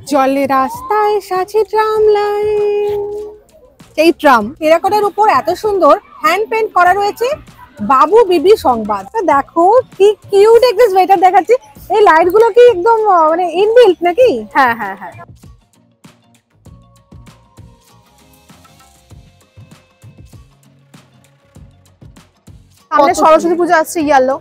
জলে রাস্তায় সাজি ট্রাম লাইন, এই ট্রাম টেরাকোটার উপর এত সুন্দর হ্যান্ড পেইন্ট করা রয়েছে বাবু বিবি সংবাদ। দেখো কি কিউট একটা সোয়েটার দেখাচ্ছি। এই লাইট গুলো কি একদম মানে ইনবিল্ট নাকি? হ্যাঁ হ্যাঁ হ্যাঁ। সামনে সরস্বতী পূজা আসছে, ইয়েলো।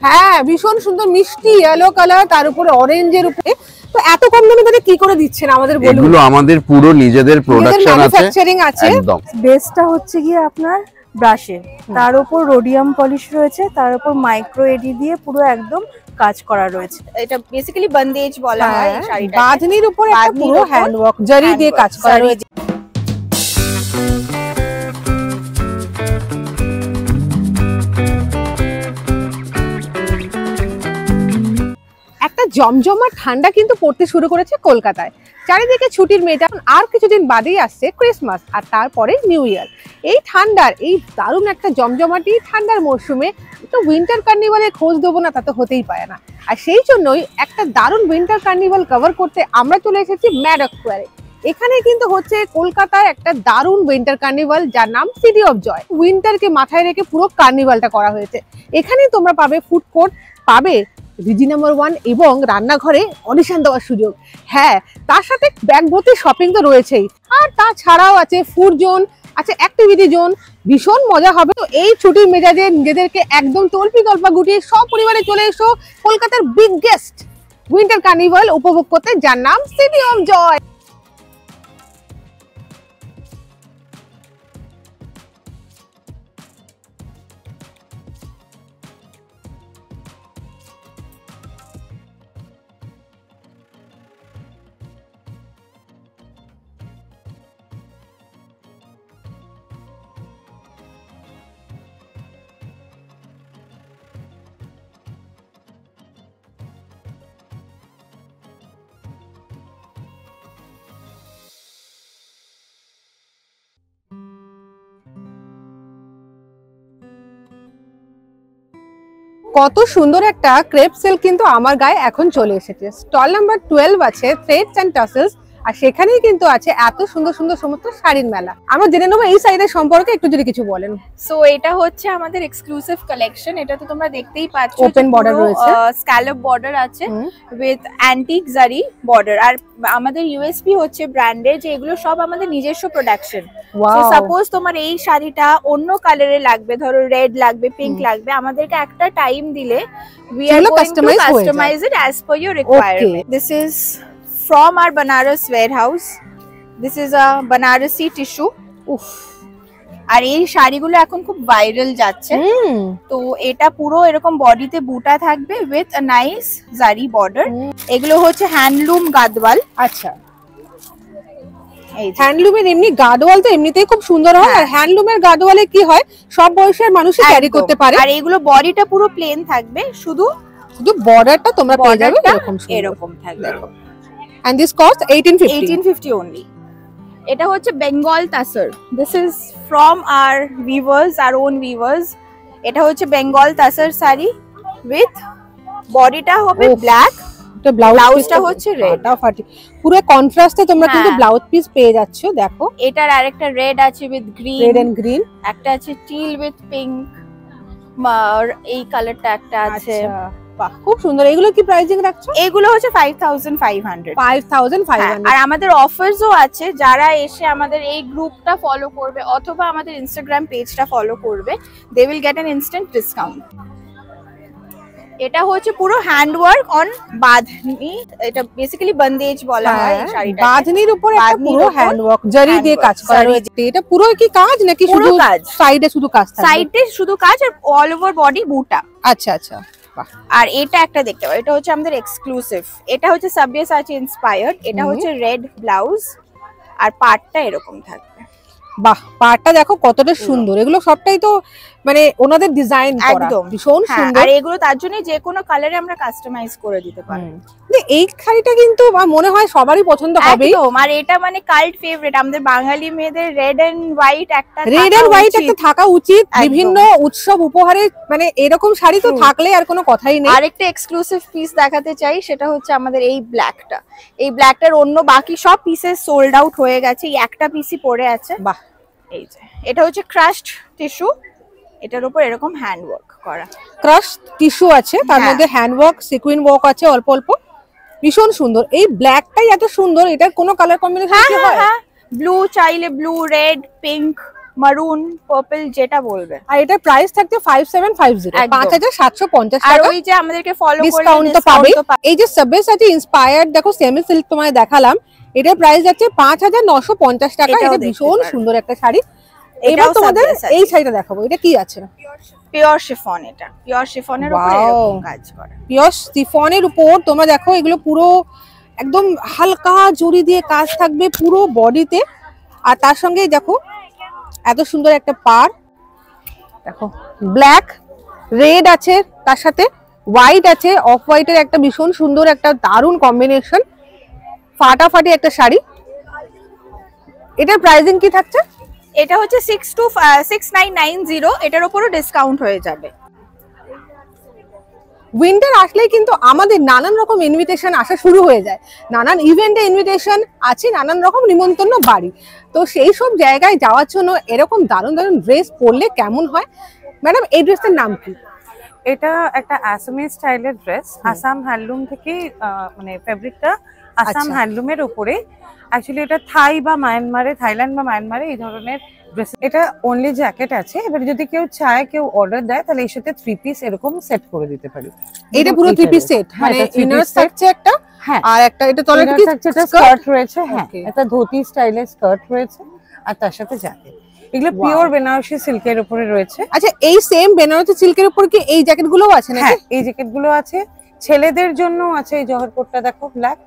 হ্যাঁ ভীষণ সুন্দর মিষ্টি ইয়েলো কালার, তার উপরে অরেঞ্জের উপরে। তো এত কম দামে মানে কি করে দিচ্ছেন আমাদের বলুন? এগুলো আমাদের পুরো নিজেদের প্রোডাকশন আছে। একদম বেসটা হচ্ছে গিয়ে আপনার ব্রাশের, তার উপর রোডিয়াম পলিশ রয়েছে, তার উপর মাইক্রো এডি দিয়ে পুরো একদম কাজ করা রয়েছে। এটা বেসিক্যালি বন্দেজ বলা হয় এই শাড়িটা। বাঁধনির উপরে একটা পুরো হ্যান্ড ওয়ার্ক জরি দিয়ে কাজ করা রয়েছে। একটা জমজমা ঠান্ডা কিন্তু পড়তে শুরু করেছে কলকাতায়। চারিদিকে ছুটির মেজাজ। আর কিছুদিন বাদেই আসছে ক্রিসমাস, আর তারপরে নিউ ইয়ার। এই ঠান্ডার এই দারুণ একটা জমজমাটি ঠান্ডার মরশুমে একটু উইন্টার কার্নিভালের খোঁজ দেবো না, তা তো হতেই পারে না। আর সেই জন্যই একটা দারুণ উইন্টার কার্নিভাল কভার করতে আমরা চলে এসেছি ম্যাডক স্কোয়ারে। এখানে কিন্তু হচ্ছে কলকাতায় একটা দারুণ উইন্টার কার্নিভাল, যার নাম সিটি অফ জয়। উইন্টারকে মাথায় রেখে পুরো কার্নিভালটা করা হয়েছে। এখানেই তোমরা পাবে ফুড কোর্ট, পাবে রিজি নাম্বার 1 এবং রান্নাঘরে অডিশন দেওয়ার সুযোগ। হ্যাঁ, তার সাথে ব্যাগ ভর্তি শপিং তো রয়েছেই, আর তাছাড়াও আছে ফুড জোন, আছে অ্যাক্টিভিটি জোন। ভীষণ মজা হবে। তো এই ছুটির মেজাজে নিজেদেরকে একদম তল্পি তল্পা গুটিয়ে সপরিবারে চলে এসো কলকাতার বিগেস্ট উইন্টার কার্নিভাল উপভোগ করতে, যার নাম সিটি অফ জয়। কত সুন্দর একটা ক্রেপ সিল্ক কিন্তু আমার গায়ে এখন চলে এসেছে। স্টল নাম্বার 12 আছে থ্রেডস এন্ড টাসেলস, আর সেখানেই কিন্তু আছে এত সুন্দর সুন্দর সমস্ত শাড়ির মেলা। আমরা জেনে নেবো এই শাড়িটার সম্পর্কে একটু যদি কিছু বলেন। সো এটা হচ্ছে আমাদের এক্সক্লুসিভ কালেকশন। এটা তো তোমরা দেখতেই পাচ্ছ, ওপেন বর্ডার রয়েছে, স্ক্যালপ বর্ডার আছে উইথ অ্যান্টিক জারি বর্ডার। আর আমাদের ইউএসপি হচ্ছে ব্র্যান্ডের যে এগুলো সব আমাদের নিজস্ব প্রোডাকশন। সো সাপোজ তোমার এই শাড়িটা অন্য কালারে লাগবে, ধরো রেড লাগবে, পিঙ্ক লাগবে, আমাদেরকে একটা টাইম দিলে we are going to customize it as per your requirement. This is from our Banaras warehouse. This is a Banarasi tissue. উফ, আর এই শাড়িগুলো এখন খুব ভাইরাল যাচ্ছে। তো এটা পুরো এরকম বডিতে বুটা থাকবে উইথ আ নাইস জারি বর্ডার। এগুলো হচ্ছে হ্যান্ডলুম গাদওয়াল। আচ্ছা, হ্যান্ডলুমের এমনি গাদওয়াল তো এমনিতেই খুব সুন্দর হয়, আর হ্যান্ডলুমের গাদওয়ালে কি হয় সব বয়সের মানুষ ক্যারি করতে পারে। আর এগুলো বডিটা পুরো প্লেন থাকবে, শুধু বর্ডারটা তোমরা পেয়ে যাবে এরকম থাকবে। and this cost 1850 only. এটা হচ্ছে Bengal তাসর। This is from our weavers, our own weavers. এটা হচ্ছে বেঙ্গল তাসর শাড়ি with বডিটা হবে ব্ল্যাক, ব্লাউজটা হচ্ছে রেড। পুরো কন্ট্রাস্টে তোমরা কিন্তু ব্লাউজ পিস পেয়ে যাচ্ছ। দেখো এটার আরেকটা রেড আছে with green, red and green, একটা আছে টিল উইথ পিঙ্ক, এই কালারটা একটা আছে। বাহ, খুব সুন্দর। এগুলো কি প্রাইসিং রাখছো? এগুলো হচ্ছে 5500। আর আমাদের অফারসও আছে, যারা এসে আমাদের এই গ্রুপটা ফলো করবে অথবা আমাদের ইনস্টাগ্রাম পেজটা ফলো করবে, they will get an instant discount. এটা হচ্ছে পুরো হ্যান্ড ওয়ার্ক অন বাঁধনি। এটা বেসিক্যালি বন্দেজ বলা হয় এই শাড়িটা। বাঁধনির উপর একটা পুরো হ্যান্ড ওয়ার্ক জরি দিয়ে কাজ করা রয়েছে। এটা পুরো কি কাজ নাকি শুধু সাইডে শুধু কাজ থাকবে? সাইডে শুধু কাজ, আর অল ওভার বডি বুটা। আচ্ছা আচ্ছা। আর এটা একটা দেখতে পাবো, এটা হচ্ছে আমাদের এক্সক্লুসিভ। এটা হচ্ছে সাব্যাসাচি ইন্সপায়ার্ড। এটা হচ্ছে রেড ব্লাউজ, আর পাটটা এরকম থাকবে। বাহ, পাটটা দেখো কতটা সুন্দর। এগুলো সবটাই তো মানে ওনাদের ডিজাইন করা, ভীষণ সুন্দর। আর এগুলো তার জন্য যে কোনো কালারে আমরা কাস্টমাইজ করে দিতে পারি। এই শাড়িটা কিন্তু আমার মনে হয় সবারই পছন্দ হবে। একদম, আর এটা মানে কাল্ট ফেভারিট আমাদের বাঙালি মেয়েদের। রেড এন্ড হোয়াইট একটা থাকা উচিত বিভিন্ন উৎসব উপহারে, মানে এরকম শাড়ি তো থাকলে আর কোনো কথাই নেই। আরেকটা এক্সক্লুসিভ পিস দেখাতে চাই, সেটা হচ্ছে আমাদের এই ব্ল্যাকটা। এই ব্ল্যাকটার অন্য বাকি সব পিসেস সোল্ড আউট হয়ে গেছে, এই একটা পিসই পড়ে আছে। বাহ, এই যে এটা হচ্ছে ক্রাশড টিস্যু, এটার উপর এরকম হ্যান্ড ওয়ার্ক করা। ক্রাশ টিস্যু আছে, তার মধ্যে হ্যান্ড ওয়ার্ক, সিকুইন ওয়ার্ক আছে অল্প অল্প, ভীষণ সুন্দর। এই ব্ল্যাকটাই এত সুন্দর, এটার কোনো কালার কম্বিনেশন কি হয়? হ্যাঁ, ব্লু চাইলে ব্লু, রেড, পিঙ্ক, মারুন, পার্পল যেটা বলবে। আর এটার প্রাইস থাকতে 5750, 5750 আর টাকা। ওই যে আমাদেরকে ফলো করে ডিসকাউন্ট তো পাবে। এই যে সাবওয়ে সাথে ইন্সপায়ার্ড দেখো সেমি সিল্ক তোমায় দেখালাম, এটার প্রাইস যাচ্ছে 5950 টাকা। এটা ভীষণ সুন্দর একটা শাড়ি। এবার তোমাদের এই শাড়িটা দেখাবো, এটা কি আছে? Pure chiffon. এটা পিওর শিফনের উপর এরকম কাজ করা। পিওর শিফনের উপর তোমরা দেখো, এগুলো পুরো একদম হালকা জরি দিয়ে কাজ থাকবে পুরো বডিতে। আর তার সঙ্গে দেখো এত সুন্দর একটা পার, দেখো ব্ল্যাক রেড আছে, তার সাথে হোয়াইট আছে, অফ হোয়াইটের একটা ভীষণ সুন্দর একটা দারুণ কম্বিনেশন, ফাটাফাটি একটা শাড়ি। এটার প্রাইসিং কি থাকছে? এটা হচ্ছে 6990, এটার উপরও ডিসকাউন্ট হয়ে যাবে। উইন্টার আসলেই কিন্তু আমাদের নানান রকম ইনভিটেশন আসা শুরু হয়ে যায়, নানান ইভেন্টে ইনভিটেশন আছে, নানান রকম নিমন্ত্রণ বাড়ি। তো সেই সব জায়গায় যাওয়ার জন্য এরকম দারুণ দারুণ ড্রেস পরলে কেমন হয়? ম্যাডাম এই ড্রেসটার নাম কি? এটা একটা আসামি স্টাইলের ড্রেস, আসাম হ্যান্ডলুম থেকে, মানে ফেব্রিকটা আসাম হ্যান্ডলুমের উপরে। অ্যাকচুয়ালি এটা থাইল্যান্ড বা মায়ানমারে এই ধরনের ড্রেস। এটা অনলি জ্যাকেট আছে। এবার যদি কেউ চায়, কেউ অর্ডার দেয়, তাহলে এর সাথে 3 পিস এরকম সেট করে দিতে পারি। এটা পুরো 3 পিস সেট, মানে ইনার থাকছে একটা, হ্যাঁ, আর একটা এটা তলে কি থাকছে, এটা স্কার্ট রয়েছে, হ্যাঁ এটা ধুতি স্টাইলের স্কার্ট রয়েছে, আর তার সাথে জ্যাকেট। এগুলো পিওর বেনারসি সিল্কের উপরে রয়েছে। আচ্ছা, এই সেম বেনারসি সিল্কের উপর কি এই জ্যাকেট গুলো আছে নাকি? হ্যাঁ, এই জ্যাকেট গুলো আছে। ছেলেদের জন্য আছে এই জহর কোটটা, দেখো ব্ল্যাক।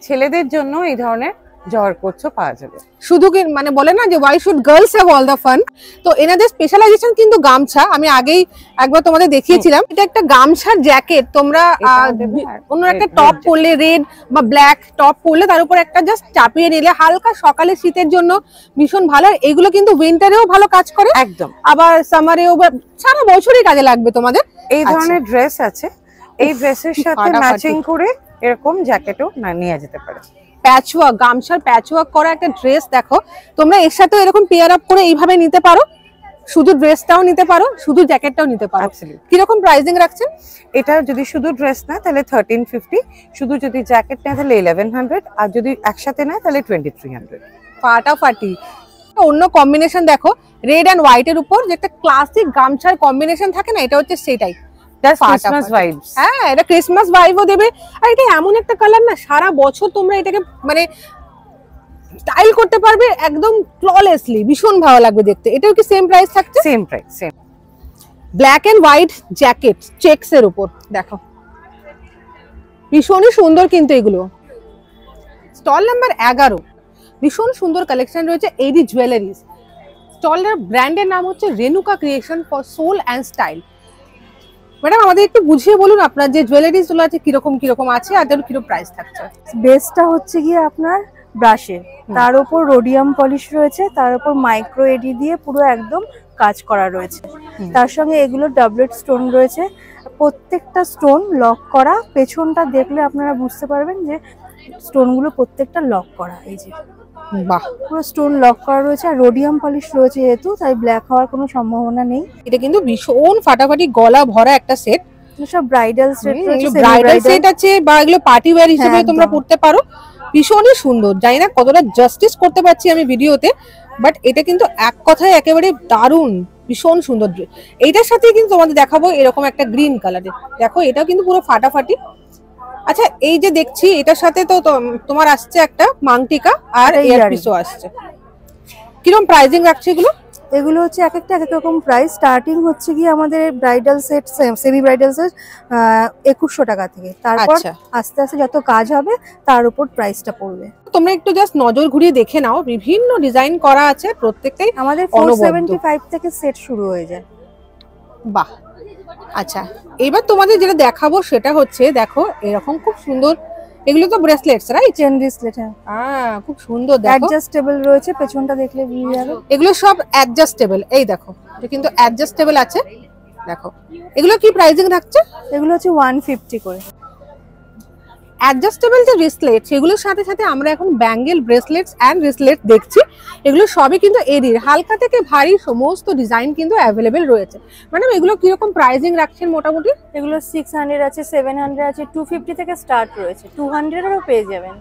ছেলেদের জন্য এই ধরনের জহর কোটও পাওয়া যাবে। শুধু কি মানে বলে না যে why should girls have all the fun. তো এনাদের স্পেশালাইজেশন কিন্তু গামছা, আমি আগেই একবার তোমাদের দেখিয়েছিলাম। এটা একটা গামছার জ্যাকেট, তোমরা অন্য একটা টপ পরলে, রেড বা ব্ল্যাক টপ পরলে তার উপর একটা জাস্ট চাপিয়ে নিলে হালকা সকালে শীতের জন্য ভীষণ ভালো। এগুলো কিন্তু উইন্টারেও ভালো কাজ করে, একদম, আবার সামারেও, সারা বছরই কাজে লাগবে তোমাদের। এই ধরনের ড্রেস আছে, এই ড্রেসের সাথে ম্যাচিং করে এরকম জ্যাকেটও নিয়ে যেতে পারে। প্যাচওয়ার্ক, গামছার প্যাচওয়ার্ক করা একটা ড্রেস দেখো, তোমরা এর সাথে এরকম পেয়ার আপ করে এইভাবে নিতে পারো। শুধু ড্রেসটাও নিতে পারো, শুধু জ্যাকেটটাও নিতে পারো। কি রকম প্রাইসিং রাখছেন? এটা যদি শুধু ড্রেস নেয় তাহলে 1350, শুধু যদি জ্যাকেট নেয় তাহলে 1100, আর যদি একসাথে নেয় তাহলে 2300। ফাটাফাটি। অন্য কম্বিনেশন দেখো, রেড এন্ড হোয়াইট এর উপর যে একটা ক্লাসিক গামছার কম্বিনেশন থাকে না, এটা হচ্ছে সেটাই। Christmas vibes. হ্যাঁ, এটা ক্রিসমাস ভাইবও দেবে। আর এটা এমন একটা কালার না, সারা বছর তোমরা এটাকে মানে স্টাইল করতে পারবে একদম ফ্ললেসলি, ভীষণ ভালো লাগবে দেখতে। এটাও কি সেম প্রাইস থাকছে? Same price, same. Black and white jacket checks এর উপর দেখো, ভীষণই সুন্দর কিন্তু এগুলো। স্টল নাম্বার 11, ভীষণ সুন্দর কালেকশন রয়েছে এডি জুয়েলারিজ। স্টলের ব্র্যান্ডের নাম হচ্ছে Renuka creation for soul and style. Madam আমাদের একটু বুঝিয়ে বলুন আপনার যে জুয়েলারিজ গুলো আছে কিরকম কিরকম আছে, আর তার কিরকম প্রাইস থাকছে? বেসটা হচ্ছে গিয়ে আপনার ব্রাশের, তার উপর রোডিয়াম পলিশ রয়েছে, তার উপর মাইক্রো এডি দিয়ে পুরো একদম কাজ করা রয়েছে। তার সঙ্গে এগুলো ডাবলেট স্টোন রয়েছে, প্রত্যেকটা স্টোন লক করা। পেছনটা দেখলে আপনারা বুঝতে পারবেন যে স্টোনগুলো প্রত্যেকটা লক করা। এই যে বাহ, পুরো স্টোন লক করা রয়েছে, আর রোডিয়াম পলিশ রয়েছে যেহেতু, তাই ব্ল্যাক হওয়ার কোনো সম্ভাবনা নেই। এটা কিন্তু ভীষণ ফাটাফাটি গলা ভরা একটা সেট। সব ব্রাইডাল সেট রয়েছে, ব্রাইডাল সেট আছে, বা এগুলো পার্টি ওয়্যার হিসেবে তোমরা পড়তে পারো। ভীষণই সুন্দর, জানি না কতটা জাস্টিস করতে পারছি আমি ভিডিওতে, বাট এটা কিন্তু এক কথায় একেবারে দারুণ, ভীষণ সুন্দর। এইটার সাথে কিন্তু তোমাদের দেখাবো এরকম একটা গ্রিন কালারের, দেখো এটাও কিন্তু পুরো ফাটাফাটি। আচ্ছা, এই যে দেখছি এটার সাথে তো তোমার আসছে একটা মাংটিকা আর ইয়ারপিসও আসছে। কিরকম প্রাইসিং রাখছে এগুলো? এগুলো হচ্ছে এক একটা এক এক রকম প্রাইস। স্টার্টিং হচ্ছে গিয়ে আমাদের bridal set, semi bridal set 2100 টাকা থেকে, তারপর আস্তে আস্তে যত কাজ হবে তার উপর প্রাইসটা পড়বে। তোমরা একটু জাস্ট নজর ঘুরিয়ে দেখে নাও, বিভিন্ন ডিজাইন করা আছে, প্রত্যেকটাই আমাদের 475 থেকে সেট শুরু হয়ে যায়। বাহ, আচ্ছা, এবার তোমাদের যেটা দেখাবো সেটা হচ্ছে, দেখো এরকম খুব সুন্দর, এগুলো তো ব্রেসলেটস, রাইট? চেন ব্রেসলেট, হ্যাঁ খুব সুন্দর, দেখো অ্যাডজাস্টেবল রয়েছে, পেছনটা দেখলে বুঝে যাবে। এগুলো সব অ্যাডজাস্টেবল, এই দেখো এটা কিন্তু অ্যাডজাস্টেবল আছে। দেখো এগুলো কি প্রাইসিং রাখছে? এগুলো হচ্ছে 150 করে। অ্যাডজাস্টেবল যে রিসলেট, সেগুলোর সাথে সাথে আমরা এখন ব্যাঙ্গেল, ব্রেসলেটস অ্যান্ড রিসলেট দেখছি। এগুলো সবই কিন্তু এরির হালকা থেকে ভারী সমস্ত ডিজাইন কিন্তু অ্যাভেলেবেল রয়েছে। ম্যাডাম এগুলো কিরকম প্রাইসিং রাখছেন মোটামুটি? এগুলো 600 আছে, 700 আছে, 250 থেকে স্টার্ট রয়েছে, 200 এরও পেয়ে যাবেন।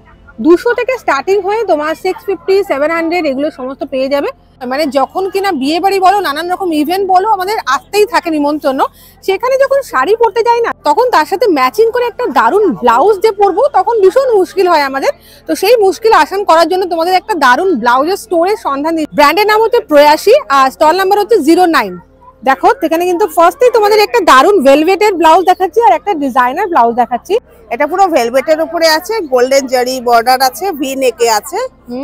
200 থেকে স্টার্টিং হয়ে তোমার 650, 700 এগুলো সমস্ত পেয়ে যাবে। মানে যখন কিনা বিয়ে বাড়ি বলো, নানান রকম ইভেন্ট বলো, আমাদের আসতেই থাকে নিমন্ত্রণ, সেখানে যখন শাড়ি পরতে যাই না, তখন তার সাথে ম্যাচিং করে একটা দারুণ ব্লাউজ যে পরবো, তখন ভীষণ মুশকিল হয় আমাদের। তো সেই মুশকিল আসান করার জন্য তোমাদের একটা দারুণ ব্লাউজের স্টোরের সন্ধান দিই। ব্র্যান্ডের নাম হচ্ছে প্রয়াসী আর স্টল নাম্বার হচ্ছে 09। দেখো এখানে কিন্তু ফার্স্টেই তোমাদের একটা দারুণ ভেলভেটের ব্লাউজ দেখাচ্ছি আর একটা ডিজাইনার ব্লাউজ দেখাচ্ছি। এটা পুরো ভেলভেটের উপরে আছে, গোল্ডেন জারি বর্ডার আছে, ভি নেকে আছে,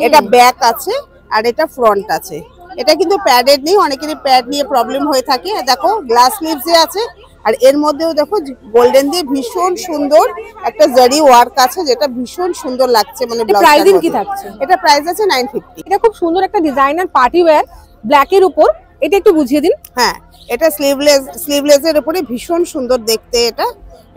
এটা ব্যাক আছে আর এটা ফ্রন্ট আছে। এটা কিন্তু প্যাডেড নেই, অনেকেরই প্যাড নিয়ে প্রবলেম হয়ে থাকে। দেখো গ্লাস স্লিভসে আছে আর এর মধ্যেও দেখো গোল্ডেন দিয়ে ভীষণ সুন্দর একটা জারি ওয়ার্ক আছে, যেটা ভীষণ সুন্দর লাগছে। মানে প্রাইসিং কি থাকছে? এটা প্রাইস আছে 950। এটা খুব সুন্দর একটা ডিজাইনার পার্টি ওয়্যার ব্ল্যাক এর উপর, এটা একটু বুঝিয়ে দিন। হ্যাঁ, এটা স্লিভলেসের উপরে ভীষণ সুন্দর দেখতে।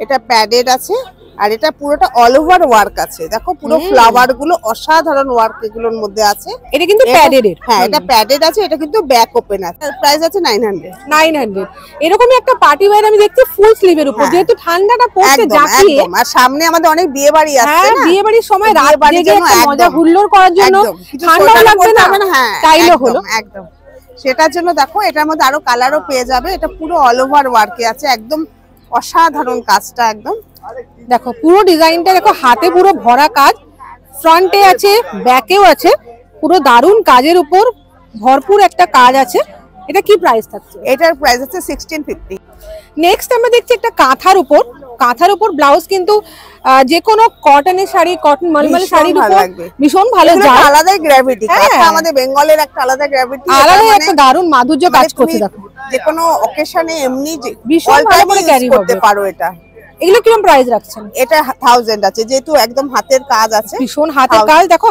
এটা প্যাডেড আছে আর এটা পুরোটা অল ওভার ওয়ার্ক আছে। দেখো পুরো ফ্লাওয়ার গুলো অসাধারণ ওয়ার্ক এগুলোর মধ্যে আছে। এটা কিন্তু প্যাডেড এর, হ্যাঁ এটা প্যাডেড আছে, এটা কিন্তু ব্যাক ওপেন আছে। প্রাইস আছে 900। এরকমই একটা পার্টি ওয়্যার আমি দেখছি ফুল স্লিভের উপর, যেহেতু ঠান্ডাটা পড়ছে জাকিয়ে। আর সামনে আমাদের অনেক বিয়ে বাড়ি আসছে না, বিয়ে বাড়ির সময় রাত জেগে একটা মজা হুল্লোড় করার জন্য, ঠান্ডাও লাগবে না, তাইলে হলো একদম। সেটার জন্য দেখো এটার মধ্যে আরো কালারও পেয়ে যাবে। এটা পুরো অল ওভার ওয়ার্কে আছে, একদম অসাধারণ কাজটা একদম। দেখো পুরো ডিজাইনটা দেখো, হাতে পুরো ভরা কাজ, ফ্রন্টে আছে, ব্যাকেও আছে, পুরো দারুণ কাজের উপর ভরপুর একটা কাজ আছে। এটা কি প্রাইস থাকছে? এটার প্রাইস আছে 1650। নেক্সট আমরা দেখছি একটা কাঁথার উপর ব্লাউজ, কিন্তু যে কোনো কটনের শাড়ি, কটন মলমল শাড়ির উপর ভীষণ ভালো যায়। আলাদাই গ্র্যাভিটি, আমাদের বেঙ্গলের একটা আলাদা গ্র্যাভিটি, আলাদা একটা দারুণ মাধুর্য কাজ করছে। দেখো যে কোনো অকেশনে এমনি ভীষণ ভালো করে ক্যারি করতে পারো এটা। এগুলো কিরকম প্রাইস রাখছেন? এটা 1000 আছে, যেহেতু একদম হাতের কাজ আছে, ভীষণ হাতের কাজ। দেখো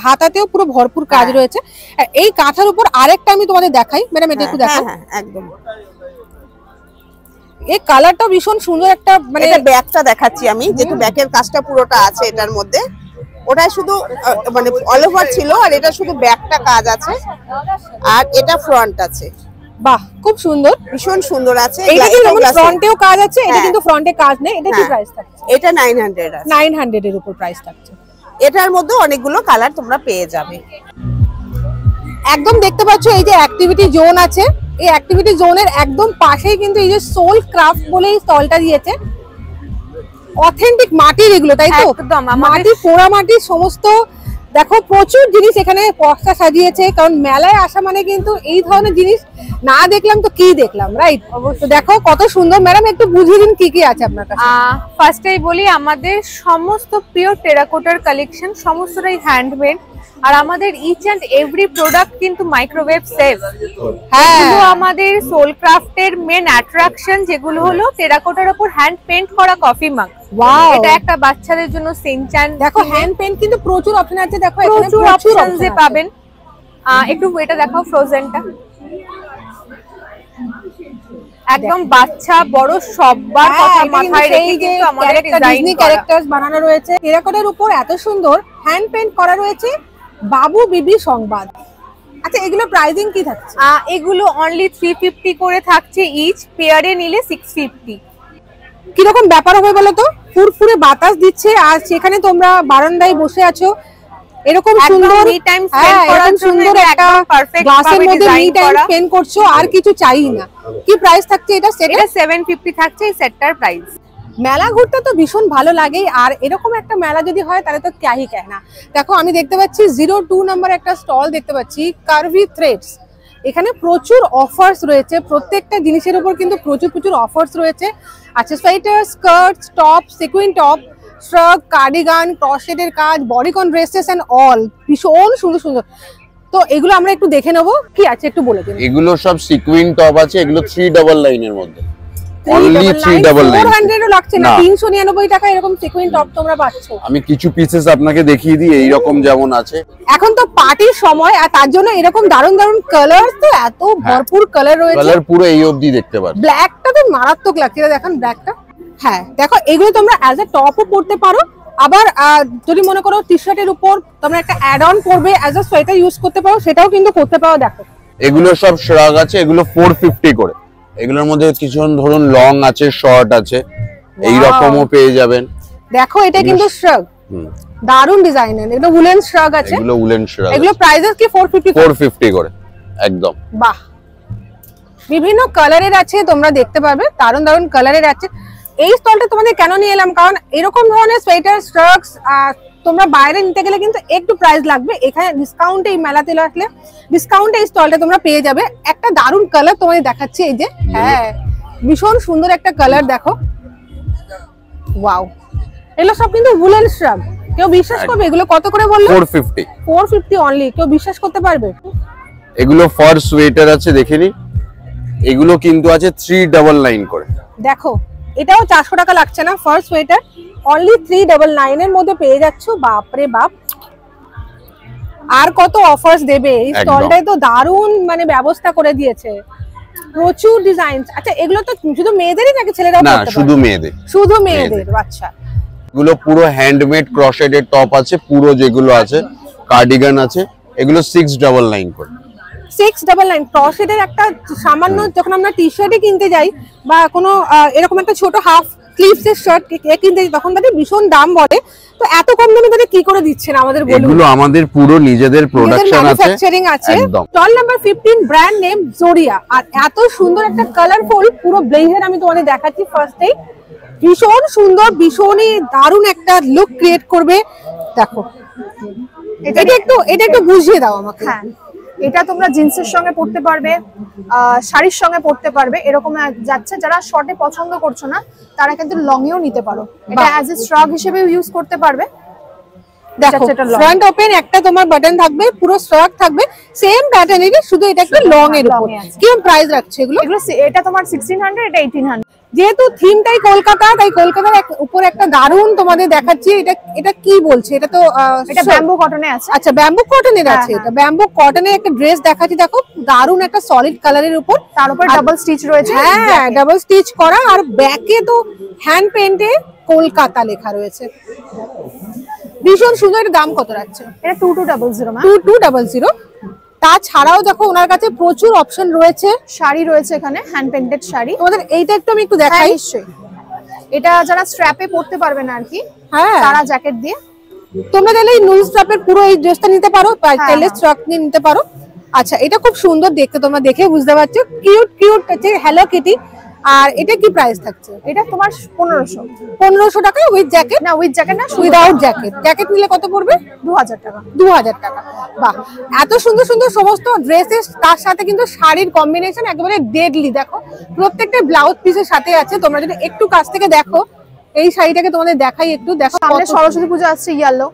হাতাতেও পুরো ভরপুর কাজ রয়েছে। এই কাঁথার উপর আরেকটা আমি তোমাদের দেখাই, ম্যাডাম এটা একটু দেখো। হ্যাঁ একদম, এই কালারটা ভীষণ সুন্দর একটা, মানে এটা ব্যাকটা দেখাচ্ছি আমি, যেহেতু ব্যাকের কাজটা পুরোটা আছে এটার মধ্যে। ওটা শুধু মানে অল ওভার ছিল আর এটা শুধু ব্যাকটা কাজ আছে আর এটা ফ্রন্ট আছে। বাহ খুব সুন্দর, ভীষণ সুন্দর আছে। এটা কিন্তু ফ্রন্টেও কাজ আছে, এটা কিন্তু ফ্রন্টে কাজ নেই। এটা কি প্রাইস থাকছে? এটা 900 আছে। 900 এর উপর প্রাইস থাকছে। এটার মধ্যে অনেকগুলো কালার তোমরা পেয়ে যাবে। একদম দেখতে পাচ্ছ এই যে অ্যাক্টিভিটি জোন আছে, এই অ্যাক্টিভিটি জোনের একদম পাশেই কিন্তু এই যে সোল ক্রাফট বলে এই স্টলটা দিয়েছে। অথেন্টিক মাটির এগুলো, তাই তো? একদম, মাটি, পোড়া মাটির সমস্ত। দেখো প্রচুর জিনিস এখানে পস্তা সাজিয়েছে, কারণ মেলায় আসা মানে কিন্তু এই ধরনের জিনিস না দেখলাম তো কি দেখলাম, রাইট? অবশ্যই। দেখো কত সুন্দর। ম্যাডাম একটু বুঝিয়ে দিন কি কি আছে আপনার কাছে। ফার্স্টেই বলি, আমাদের সমস্ত পিওর টেরাকোটার কালেকশন, সমস্তটাই হ্যান্ডমেড। আর আমাদের ইচ এন্ড এভরি প্রোডাক্ট কিন্তু মাইক্রোওয়েভ সেফ। এগুলো আমাদের সোল ক্রাফটের মেন অ্যাট্রাকশন, যেগুলো হলো টেরাকোটার উপর হ্যান্ড পেইন্ট করা কফি মাগ। এটা একটা বাচ্চাদের জন্য সিনচান। দেখো হ্যান্ড পেইন্ট কিন্তু প্রচুর অপশন আছে। দেখো প্রচুর অপশন যে পাবেন। একটু এটা দেখাও, ফ্রোজেনটা একদম বাচ্চা বড় সবার কথা মাথায় রেখে কিন্তু আমাদের ডিজাইন ক্যারেক্টারস বানানো রয়েছে। টেরাকোটার উপর এত সুন্দর হ্যান্ড পেইন্ট করা রয়েছে। বাবু বিবি সংবাদ। আচ্ছা এগুলো প্রাইসিং কি থাকছে? এগুলো অনলি 350 করে থাকছে ইচ, পেয়ারে নিলে 650। কিরকম ব্যাপার হবে বলো তো? ফুরফুরে বাতাস দিচ্ছে আর সেখানে তোমরা বারান্দায় বসে আছো, এরকম সুন্দর টাইম স্পেন্ড করার জন্য একটা গ্লাসের মধ্যে মি টাইম স্পেন্ড করছো, আর কিছু চাই না। কি প্রাইস থাকছে এটা? এটা 750 থাকছে এই সেটটার প্রাইস। মেলা ঘুরতে তো ভীষণ ভালো লাগে, আর এরকম একটা মেলা যদি হয় তাহলে তো ক্যাহি কেনা। দেখো আমি দেখতে পাচ্ছি 02 নাম্বার একটা স্টল দেখতে পাচ্ছি, কার্ভি থ্রেডস। এখানে প্রচুর অফার্স রয়েছে, প্রত্যেকটা জিনিসের উপর কিন্তু প্রচুর অফার্স রয়েছে। আচ্ছা sweater, skirt, top, sequin top, shrug, cardigan, ক্রসেটের কাজ, বডিকন ড্রেসেস এন্ড অল ভীষণ সুন্দর। তো এগুলো আমরা একটু দেখে নেবো, কি আছে একটু বলে দিন। এগুলো সব সিকুইন টপ আছে, এগুলো 3 ডাবল লাইনের মধ্যে। অনলি 399 400 ও লাগছে না, 399 টাকা এরকম সিকুইন টপ তোমরা পাচ্ছ। আমি কিছু পিসেস আপনাকে দেখিয়ে দিই এইরকম যেমন আছে। এখন তো পার্টির সময়, আর তার জন্য এরকম দারুন দারুন কালার, তো এত ভরপুর কালার রয়েছে। কালার পুরো এই অবধি দেখতে পাচ্ছেন। ব্ল্যাকটা তো মারাত্মক লাগছে, দেখেন ব্ল্যাকটা। হ্যাঁ দেখো, এগুলো তোমরা অ্যাজ এ টপও পরতে পারো, আবার যদি মনে করো টি শার্টের উপর তোমরা একটা অ্যাড অন করবে, অ্যাজ এ সোয়েটার ইউজ করতে পারো, সেটাও কিন্তু করতে পারো। দেখো এগুলো সব শ্রাগ আছে, এগুলো 450 করে। এগুলোর মধ্যে কিছু ধরুন লং আছে, শর্ট আছে, এই রকমও পেয়ে যাবেন। দেখো এটা কিন্তু শ্রাগ, দারুন ডিজাইনের, এটা উলেন শ্রাগ আছে। এগুলো উলেন শ্রাগ, এগুলো প্রাইসেস কি 450 করে একদম। বাহ, বিভিন্ন কালারের আছে, তোমরা দেখতে পারবে দারুন দারুন কালারের আছে। এই স্টলটা তোমাদের কেন নিয়ে এলাম, কারণ এরকম ধরনের সোয়েটার শ্রাগস তোমরা বাইরে নিতে গেলে কিন্তু একটু প্রাইস লাগবে। এখানে ডিসকাউন্টে, এই মেলাতে আসলে ডিসকাউন্টে এই স্টলটা তোমরা পেয়ে যাবে। একটা দারুন কালার তোমাদের দেখাচ্ছি, এই যে, হ্যাঁ ভীষণ সুন্দর একটা কালার, দেখো ওয়াও। এগুলো সব কিন্তু উলেন শ্রাগ। কেউ বিশ্বাস করবে? এগুলো কত করে বললো? 450 অনলি। কেউ বিশ্বাস করতে পারবে? এগুলো ফর সোয়েটার আছে, দেখিনি। এগুলো কিন্তু আছে 399 করে। দেখো এটাও 400 টাকা লাগছে না, ফার সোয়েটার অনলি 399 এর মধ্যে পেয়ে যাচ্ছ। বাপরে বাপ, আর কত অফার্স দেবে! এই স্টলটায় তো দারুন মানে ব্যবস্থা করে দিয়েছে, প্রচুর ডিজাইন। আচ্ছা এগুলো তো শুধু মেয়েদেরই নাকি ছেলেরাও পরতে পারে? না, শুধু মেয়েদের। শুধু মেয়েদের, আচ্ছা। এগুলো পুরো হ্যান্ডমেড ক্রশেটের টপ আছে, পুরো যেগুলো আছে কার্ডিগান আছে, এগুলো 699 করে। 699 ক্রশেটের একটা সামান্য, যখন আমরা টি শার্টে কিনতে যাই বা কোনো এরকম একটা ছোট হাফ স্লিভস এর শার্ট কিনতে যাই, তখন তাদের ভীষণ দাম বলে। তো এত কম দামে তাদের কি করে দিচ্ছেন আমাদের বলুন? এগুলো আমাদের পুরো নিজেদের প্রোডাকশন আছে, ম্যানুফ্যাকচারিং আছে। স্টল নাম্বার 15, ব্র্যান্ড নেম জোরিয়া। আর এত সুন্দর একটা কালারফুল পুরো ব্লেজার আমি তোমাদের দেখাচ্ছি ফার্স্টেই। ভীষণ সুন্দর, ভীষণই দারুণ একটা লুক ক্রিয়েট করবে। দেখো এটা একটু বুঝিয়ে দাও আমাকে। হ্যাঁ, এটা তোমরা জিন্সের সঙ্গে পরতে পারবে, শাড়ির সঙ্গে পরতে পারবে, এরকম যাচ্ছে। যারা শর্টে পছন্দ করছো না তারা কিন্তু লং এও নিতে পারো। এটা অ্যাজ এ শ্রাগ হিসেবে ইউজ করতে পারবে। দেখো ফ্রন্ট ওপেন একটা তোমার বাটন থাকবে, পুরো শ্রাগ থাকবে, সেম প্যাটার্নেরই, শুধু এটা একটু লং এর উপর। কি প্রাইস রাখছে এগুলো? এটা তোমার 1600, এটা 1800। যেহেতু থিমটাই কলকাতা, তাই কলকাতার উপর একটা দারুন তোমাদের দেখাচ্ছি। এটা কি বলছে? এটা তো এটা ব্যাম্বু কটনে আছে। আচ্ছা, ব্যাম্বু কটনের আছে। এটা ব্যাম্বু কটনের একটা ড্রেস দেখাচ্ছি, দেখো দারুন একটা সলিড কালারের উপর, তার উপর ডাবল স্টিচ রয়েছে। হ্যাঁ, ডাবল স্টিচ করা, আর ব্যাকে তো হ্যান্ড পেইন্টে কলকাতা লেখা রয়েছে। ভীষণ সুন্দর। এর দাম কত রাখছে? এটা 2200 মা। 2200। তাছাড়াও দেখো ওনার কাছে প্রচুর অপশন রয়েছে। শাড়ি রয়েছে এখানে, হ্যান্ড পেইন্টেড শাড়ি। তোমাদের এইটা একটু আমি একটু দেখাই। নিশ্চয়ই, এটা যারা স্ট্র্যাপে পরতে পারবে না আর কি, হ্যাঁ, তারা জ্যাকেট দিয়ে। তোমরা চাইলে এই নুল স্ট্র্যাপের পুরো এই ড্রেসটা নিতে পারো, চাইলে স্ট্রাক নিয়ে নিতে পারো। আচ্ছা, এটা খুব সুন্দর দেখতে, তোমরা দেখে বুঝতে পারছো, কিউট কিউট আছে, হ্যালো কিটি। আর এটা কি প্রাইস থাকছে? এটা তোমার 1500 টাকা উইথ জ্যাকেট? না, উইথ জ্যাকেট না, উইদাউট জ্যাকেট। জ্যাকেট নিলে কত পড়বে? 2000 টাকা। 2000 টাকা। বাহ, এত সুন্দর সুন্দর সমস্ত ড্রেসেস, তার সাথে কিন্তু শাড়ির কম্বিনেশন একেবারে ডেডলি। দেখো প্রত্যেকটা ব্লাউজ পিসের সাথে আছে। তোমরা যদি একটু কাছ থেকে দেখো, এই শাড়িটাকে তোমাদের দেখাই একটু। দেখো সামনে সরস্বতী পূজা আসছে, ইয়েলো।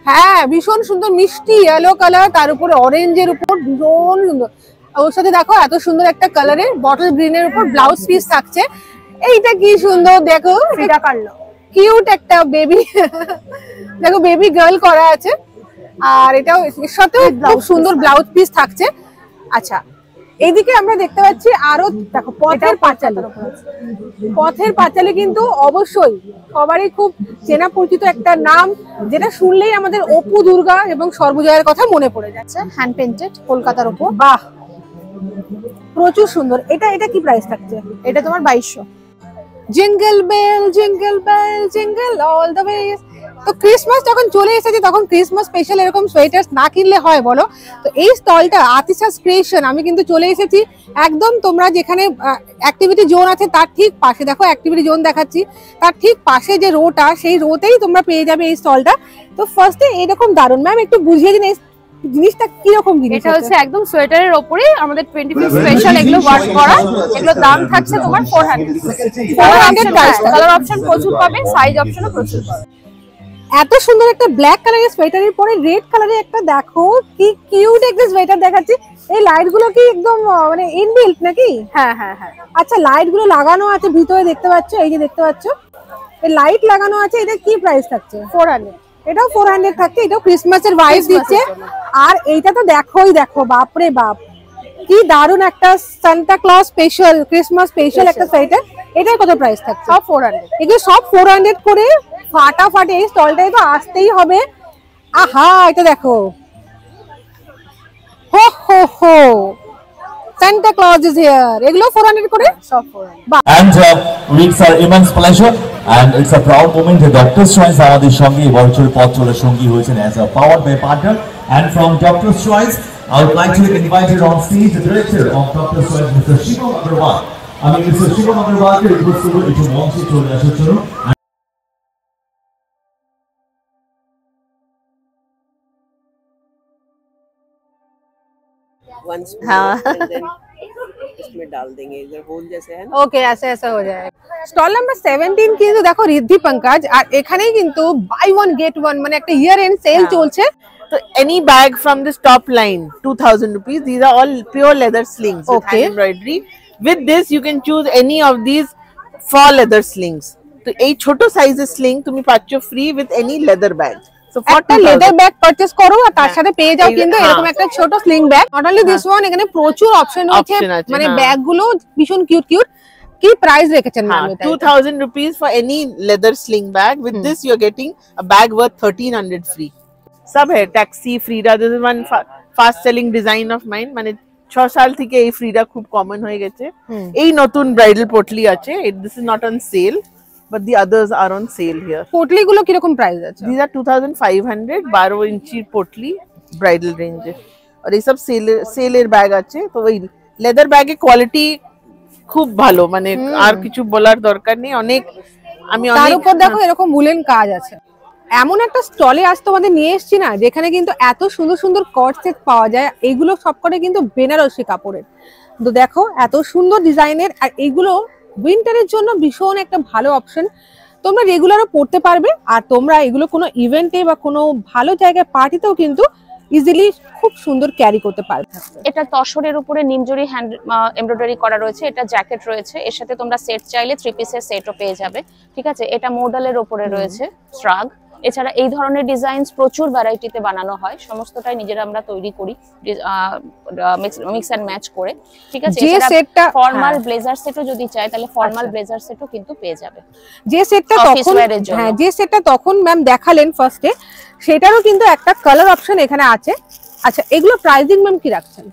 হ্যাঁ, ভীষণ সুন্দর মিষ্টি ইয়েলো কালার, তার উপরে অরেঞ্জের উপর ভীষণ সুন্দর। ওর সাথে দেখো এত সুন্দর একটা কালারের বটল গ্রিনের উপর ব্লাউজ পিস থাকছে। এইটা কি সুন্দর, দেখো ফ্রিডা কার্লো, কিউট একটা বেবি, দেখো বেবি গার্ল করা আছে। আর এটাও এর সাথেও খুব সুন্দর ব্লাউজ পিস থাকছে। আচ্ছা, এইদিকে আমরা দেখতে পাচ্ছি আরো, দেখো পথের পাঁচালী। পথের পাঁচালী কিন্তু অবশ্যই সবারই খুব চেনা পরিচিত একটা নাম, যেটা শুনলেই আমাদের অপু দুর্গা এবং সর্বজয়ার কথা মনে পড়ে যাচ্ছে। হ্যান্ড পেইন্টেড, কলকাতার উপর। বাহ, প্রচুর সুন্দর। এটা কি প্রাইস থাকছে? এটা তোমার 2200। Jingle bell jingle bell jingle all the way. তো ক্রিসমাস যখন চলে এসেছে, তখন ক্রিসমাস স্পেশাল এরকম সোয়েটার্স না কিনলে হয় বলো? তো এই স্টলটা আতিশাস ক্রিয়েশন, আমি কিন্তু চলে এসেছি একদম তোমরা যেখানে অ্যাক্টিভিটি জোন আছে তার ঠিক পাশে। দেখো অ্যাক্টিভিটি জোন দেখাচ্ছি, তার ঠিক পাশে যে রোটা, সেই রোতেই তোমরা পেয়ে যাবে এই স্টলটা। তো ফার্স্টে এরকম দারুন, ম্যাম একটু বুঝিয়ে দিন এই জিনিসটা কি রকম জিনিস? এটা হচ্ছে একদম সোয়েটারের উপরে আমাদের 25 স্পেশাল এগুলো ওয়ার্ক করা। এগুলো দাম থাকছে তোমার 400 প্রাইস। কালার অপশন প্রচুর পাবে, সাইজ অপশনও প্রচুর পাবে। এত সুন্দর একটা ব্ল্যাক কালারের সোয়েটারের পরে রেড কালারের একটা দেখো কি কিউট একটা সোয়েটার দেখাচ্ছি। এই লাইট গুলো কি একদম মানে ইনবিল্ট নাকি? হ্যাঁ হ্যাঁ হ্যাঁ। আচ্ছা লাইট গুলো লাগানো আছে ভিতরে দেখতে পাচ্ছ, এই যে দেখতে পাচ্ছ এই লাইট লাগানো আছে। এটা কি প্রাইস থাকছে? 400। এটাও 400 থাকছে। এটাও ক্রিসমাসের ভাইব দিচ্ছে। আর এইটা তো দেখোই দেখো, বাপরে বাপ কি দারুন একটা Santa Claus special Christmas special একটা সোয়েটার। এটার কত প্রাইস থাকছে? সব 400। এগুলো সব 400 করে। ফাটাফাটি এই স্টলটাই তো আসতেই হবে। আহা এটা দেখো, হো হো হো সান্টা ক্লজ ইজ হিয়ার। এগুলো 400 করে সব 400। And it's our immense pleasure and it's a proud moment that Doctor's Choice আমাদের সঙ্গে এবছর পথ চলার সঙ্গী হয়েছেন as a powered by partner. And from Doctor's Choice I would like to invite on stage the director of Doctor's Choice, Mr. Shivam Agarwal. আমি Mr. Shivam Agarwal কে request করব একটু মঞ্চে চলে আসার জন্য। इसमें डाल देंगे, इधर होल जैसे है ना। ওকে ऐसा ऐसा हो जाएगा। স্টল নাম্বার 17 কিন্তু দেখো রিদ্ধি পঙ্কজ। আর এখানেই কিন্তু বাই ওয়ান গেট ওয়ান মানে একটা ইয়ার এন্ড সেল চলছে। So any bag from this top line, 2000 rupees. These are all pure leather slings with hand embroidery. With this, you can choose any of these 4 leather slings. So, a choto size sling, tumi pacho free with any leather bag. So, একটা leather bag purchase করো আর তার সাথে পেয়ে যাও কিন্তু এরকম একটা ছোট sling bag. Not only this one, এখানে প্রচুর অপশন আছে। মানে ব্যাগ গুলো ভীষণ কিউট কিউট। কি প্রাইস রেখেছেন ma'am? 2000 rupees for any leather sling bag. With this, you are getting a bag worth 1300 free. सब है टैक्सी फ्रीडा। This is one fast selling design of mine. মানে 6 সাল থেকে এই ফ্রিডা খুব কমন হয়ে গেছে। এই নতুন ব্রাইডাল পটলি আছে। This is not on sale but the others are on sale here. Potli গুলো কি রকম প্রাইস আছে? দিস আর 2500 12 ইঞ্চি পটলি ব্রাইডাল রেঞ্জে। আর এই সব সেলের ব্যাগ আছে। তো ওই লেদার ব্যাগের কোয়ালিটি খুব ভালো, মানে আর কিছু বলার দরকার নেই। অনেক আমি তার উপর দেখো এরকম উলেন কাজ আছে। এমন একটা স্টলে আজ তোমাদের নিয়ে এসেছি না, যেখানে কিন্তু এত সুন্দর সুন্দর কট সেট পাওয়া যায়। এইগুলো সবকটা কিন্তু বেনারসি কাপড়ের। তো দেখো এত সুন্দর ডিজাইনের। আর এইগুলো উইন্টারের জন্য ভীষণ একটা ভালো অপশন। তোমরা রেগুলারও পরতে পারবে। আর তোমরা এগুলো কোনো ইভেন্টে বা কোনো ভালো জায়গায় পার্টিতেও কিন্তু ইজিলি খুব সুন্দর ক্যারি করতে পারবে। এটা তসরের উপরে নিমজুরি হ্যান্ড এমব্রয়ডারি করা রয়েছে। এটা জ্যাকেট রয়েছে, এর সাথে তোমরা সেট চাইলে 3 পিসের সেটও পেয়ে যাবে। ঠিক আছে, এটা মডেলের উপরে রয়েছে শ্রাগ। এছাড়া এই ধরনের ডিজাইনস প্রচুর ভ্যারাইটিতে বানানো হয়। সমস্তটাই নিজেরা আমরা তৈরি করি মিক্স এন্ড ম্যাচ করে। ঠিক আছে, যে সেটটা ফর্মাল ব্লেজার সেটও যদি চাই তাহলে ফর্মাল ব্লেজার সেটও কিন্তু পেয়ে যাবে। যে সেটটা তখন হ্যাঁ যে সেটটা তখন ম্যাম দেখালেন ফার্স্টে, সেটারও কিন্তু একটা কালার অপশন এখানে আছে। আচ্ছা এগুলো প্রাইসিং ম্যাম কি রাখছেন?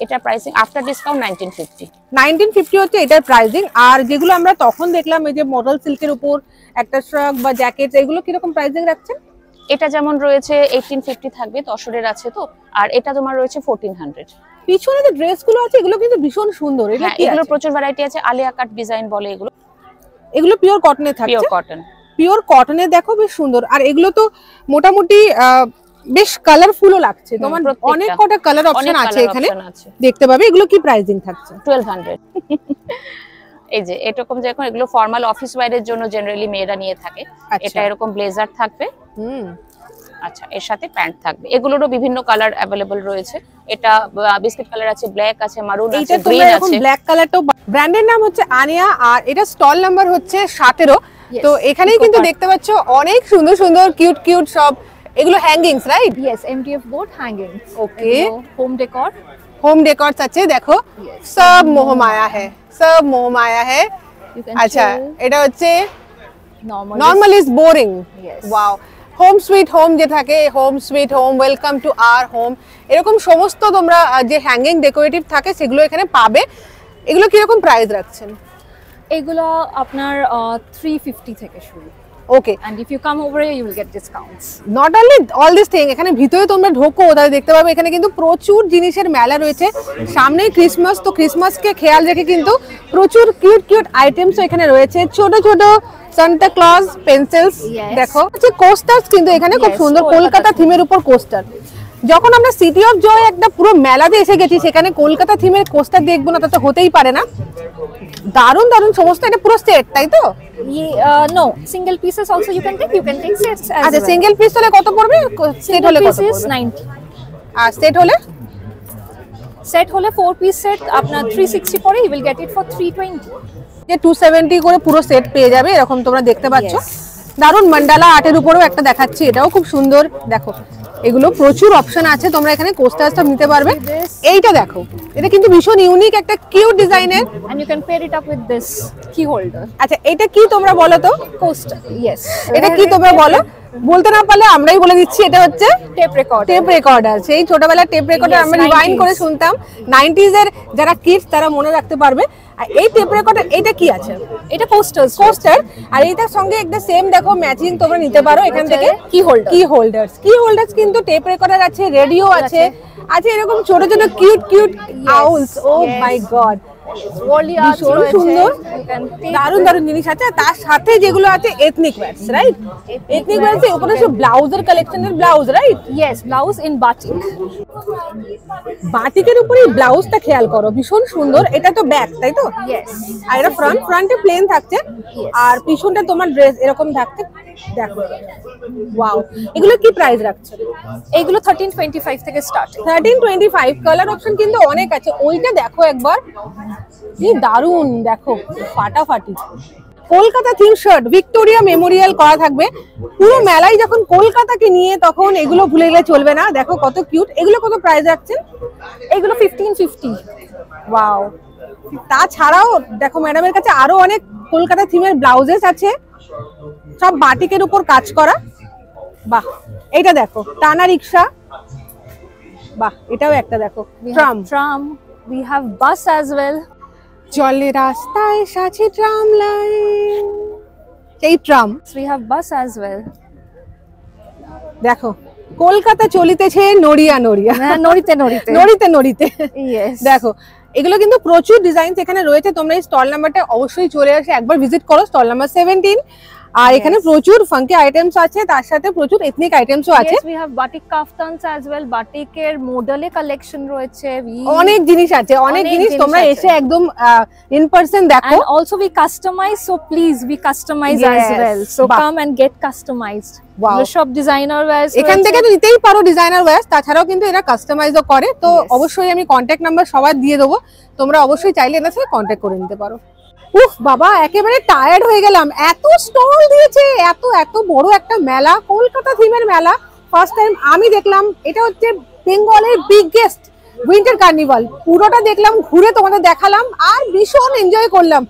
এটা প্রাইসিং আফটার ডিসকাউন্ট 1950 হচ্ছে এটার প্রাইসিং। আর যেগুলো আমরা তখন দেখলাম এই যে মডেল সিল্কের উপর একটা শ্রাগ বা জ্যাকেট, এগুলো কি রকম প্রাইসিং রাখছেন? এটা যেমন রয়েছে 1850 থাকবে, তসরের আছে তো। আর এটা তোমার রয়েছে 1400। পিছনে যে ড্রেসগুলো আছে এগুলো কিন্তু ভীষণ সুন্দর। এগুলো প্রচুর ভ্যারাইটি আছে। আলিয়া কাট ডিজাইন বলে এগুলো। এগুলো পিওর কটনে থাকছে। পিওর কটনে দেখো বেশ সুন্দর। আর এগুলো তো মোটামুটি বেশ কালারফুলও লাগছে। তোমার অনেক কটা কালার অপশন আছে এখানে দেখতে পাবে। এগুলো কি প্রাইসিং থাকছে? 1200। এই যে এরকম যখন এগুলো ফর্মাল অফিস ওয়্যারের জন্য জেনারেলি মেয়েরা নিয়ে থাকে। এটা এরকম ব্লেজার থাকবে। আচ্ছা এর সাথে প্যান্ট থাকবে। এগুলোরও বিভিন্ন কালার अवेलेबल রয়েছে। এটা বিস্কিট কালার আছে, ব্ল্যাক আছে, মারুন আছে, গ্রিন আছে। ব্ল্যাক কালারটাও। ব্র্যান্ডের নাম হচ্ছে আনিয়া আর এটা স্টল নাম্বার হচ্ছে 17। তো এখানেই কিন্তু দেখতে পাচ্ছ অনেক সুন্দর সুন্দর কিউট কিউট সব। এগুলো hangings right? Yes, MDF board hangings. Okay, home decor. Home decors আছে দেখো। সব মোহমায়া হ্যায়, সব মোহমায়া হ্যায়। আচ্ছা এটা হচ্ছে normal is boring. Wow, home sweet home যে থাকে, home sweet home, welcome to our home, এরকম সমস্ত তোমরা যে হ্যাঙ্গিং ডেকোরেটিভ থাকে সেগুলো এখানে পাবে। এগুলো কি রকম প্রাইস রাখছেন? এগুলো আপনার 350 থেকে শুরু। ওকে, and if you come over here you will get discounts. not only all this thing, এখানে ভিতরে তোমরা ঢোকো তাহলে দেখতে পাবে এখানে কিন্তু প্রচুর জিনিসের মেলা রয়েছে। সামনেই ক্রিসমাস, তো ক্রিসমাসকে খেয়াল রেখে কিন্তু প্রচুর কিউট কিউট আইটেমস এখানে রয়েছে। ছোট ছোট সান্টা ক্লজ পেন্সিলস দেখো। কোস্টার্স কিন্তু এখানে খুব সুন্দর কলকাতা থিমের উপর কোস্টার। যখন আমরা সিটি অফ জয় একটা পুরো মেলাতে এসে গেছি, সেখানে কলকাতা থিমের কোস্টার দেখবো না তা তো হতেই পারে না। দারুণ দারুণ সমস্ত, এটা পুরো সেট তাই তো? No, single pieces also you can take sets as আচ্ছা, well. সিঙ্গেল পিস হলে কত পড়বে? সেট হলে কত Piece is পড়বে? 90. আর সেট হলে? Set হলে 4 piece set আপনার 360 পড়ে, you will get it for 320. যে 270 করে পুরো সেট পেয়ে যাবে, এরকম তোমরা দেখতে পাচ্ছ। দারুণ মান্ডালা আর্টের উপরেও একটা দেখাচ্ছি, এটাও খুব সুন্দর। দেখো এগুলো প্রচুর অপশন আছে, তোমরা এখানে কোস্টার সব নিতে পারবে। এইটা দেখো, এটা কিন্তু ভীষণ ইউনিক একটা কিউট ডিজাইনের, And you can pair it up with this key holder. আচ্ছা এটা কি তোমরা বলো তো? Coaster, yes. এটা কি তোমরা বলো? বলতে না পারলে আমরাই বলে দিচ্ছি, এটা হচ্ছে Tape recorder. Tape recorder. সেই ছোটবেলার টেপ রেকর্ডার Yes, আমরা রিওয়াইন্ড 90s করে শুনতাম, 90s এর যারা কিডস তারা মনে রাখতে পারবে। আর এই টেপ রেকর্ডার এটা কি আছে? এটা coasters. কোস্টার, আর এইটার সঙ্গে একটা সেম দেখো ম্যাচিং তোমরা নিতে পারো এখান থেকে। Key holder. কি হোল্ডার্স কিন্তু টেপ রেকর্ডার আছে, রেডিও আছে, আছে এরকম ছোট ছোট কিউট আউলস। ও মাই গড, Wally arts ভীষণ রয়েছে, সুন্দর, you can take দারুণ দারুণ জিনিস আছে। তার সাথে যেগুলো আছে ethnic wires, right? Ethnic wires এর উপরে সব ব্লাউজের কালেকশনের blouse, right? yes, blouse in batik. বাটিকের উপরে ব্লাউজটা খেয়াল করো, ভীষণ সুন্দর। এটা তো ব্যাক তাই তো? Yes. আর এটা ফ্রন্টে প্লেন থাকছে, আর পিছনটা তোমার ড্রেস এরকম থাকছে। দেখো ওয়াও, এগুলো কি প্রাইস রাখছে? এইগুলো 1325 থেকে স্টার্ট। 1325। কালার অপশন কিন্তু অনেক আছে। ওইটা দেখো একবার, কি দারুণ, দেখো ফাটাফাটি। Kolkata theme shirt Victoria Memorial করা থাকবে পুরো মেলায়। যখন কলকাতাকে নিয়ে, তখন এগুলো ভুলে গেলে চলবে না। দেখো কত কিউট। এগুলো কত প্রাইস রাখছেন? এইগুলো 1550। ওয়াও। তাছাড়াও দেখো ম্যাডামের কাছে আরো অনেক কলকাতা থিমের ব্লাউজেস আছে, সব বাটিকের উপর কাজ করা। বাহ, এইটা দেখো টানা রিক্সা। বাহ, এটাও একটা দেখো Tram. We have bus as well. জলের রাস্তায় সাজে ট্রাম লাইন, এই tram. We have bus as well. দেখো কলকাতা চলিতেছে নড়িয়া নড়িয়া, নড়িতে নড়িতে। Yes. দেখো এগুলো কিন্তু প্রচুর ডিজাইন এখানে রয়েছে। তোমরা এই স্টল নাম্বারটা অবশ্যই চলে আসে, একবার ভিজিট করো, স্টল নাম্বার 17। আর এখানে প্রচুর ফাঙ্কি আইটেমস আছে, তার সাথে প্রচুর এথনিক আইটেমসও আছে। Yes, we have batik kaftans as well. বাটিকের মডেলে কালেকশন রয়েছে। অনেক জিনিস আছে, অনেক জিনিস তোমরা এসে একদম ইন পারসন দেখো। And also we customize, so please we customize as well. So come and get customized. Wow. সব ডিজাইনার ওয়্যারস এখান থেকে তো নিতেই পারো ডিজাইনার ওয়্যারস, তাছাড়াও কিন্তু এরা কাস্টমাইজও করে। তো অবশ্যই আমি কন্ট্যাক্ট নাম্বার সবার দিয়ে দেবো, তোমরা অবশ্যই চাইলে এদের সাথে কন্ট্যাক্ট করে নিতে পারো। উফ বাবা, একেবারে টায়ার্ড হয়ে গেলাম। এত স্টল দিয়েছে, এত বড় একটা মেলা, কলকাতা থিমের মেলা। ফার্স্ট টাইম আমি দেখলাম। এটা হচ্ছে বেঙ্গলের বিগেস্ট উইন্টার কার্নিভাল। পুরোটা দেখলাম, ঘুরে তোমাদের দেখালাম, আর ভীষণ এনজয় করলাম।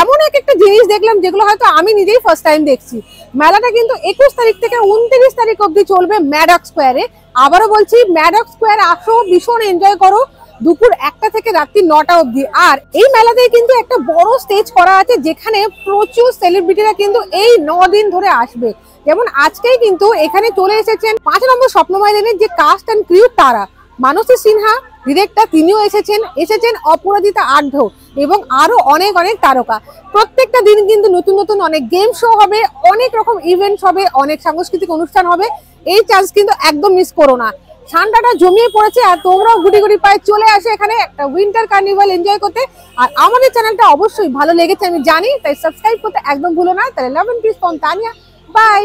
এমন একটা জিনিস দেখলাম যেগুলো হয়তো আমি নিজেই ফার্স্ট টাইম দেখছি। মেলাটা কিন্তু 21 তারিখ থেকে 29 তারিখ অবধি চলবে ম্যাডক স্কোয়ারে। আবারও বলছি, ম্যাডক স্কোয়ার আসো, ভীষণ এনজয় করো দুপুর 1টা থেকে রাত্রি 9টা অবধি। আর এই মেলাতে কিন্তু একটা বড় স্টেজ করা আছে, যেখানে প্রচুর সেলিব্রিটিরা কিন্তু এই 9 দিন ধরে আসবে। যেমন আজকেই কিন্তু এখানে চলে এসেছেন 5 নম্বর স্বপ্নময় লেনের যে কাস্ট অ্যান্ড ক্রিউ তারা, মানসী সিনহা ডিরেক্টর, তিনিও এসেছেন অপরাজিতা আঢ্য, এবং আরো অনেক তারকা। প্রত্যেকটা দিন কিন্তু নতুন অনেক গেম শো হবে, অনেক রকম ইভেন্টস হবে, অনেক সাংস্কৃতিক অনুষ্ঠান হবে। এই চান্স কিন্তু একদম মিস করো না। ঠান্ডাটা জমিয়ে পড়েছে, আর তোমরাও গুটি পায়ে চলে আসে এখানে একটা উইন্টার কার্নিভাল এনজয় করতে। আর আমাদের চ্যানেলটা অবশ্যই ভালো লেগেছে আমি জানি, তাই সাবস্ক্রাইব করতে একদম ভুলো না। তাহলে love and peace from Tania, by.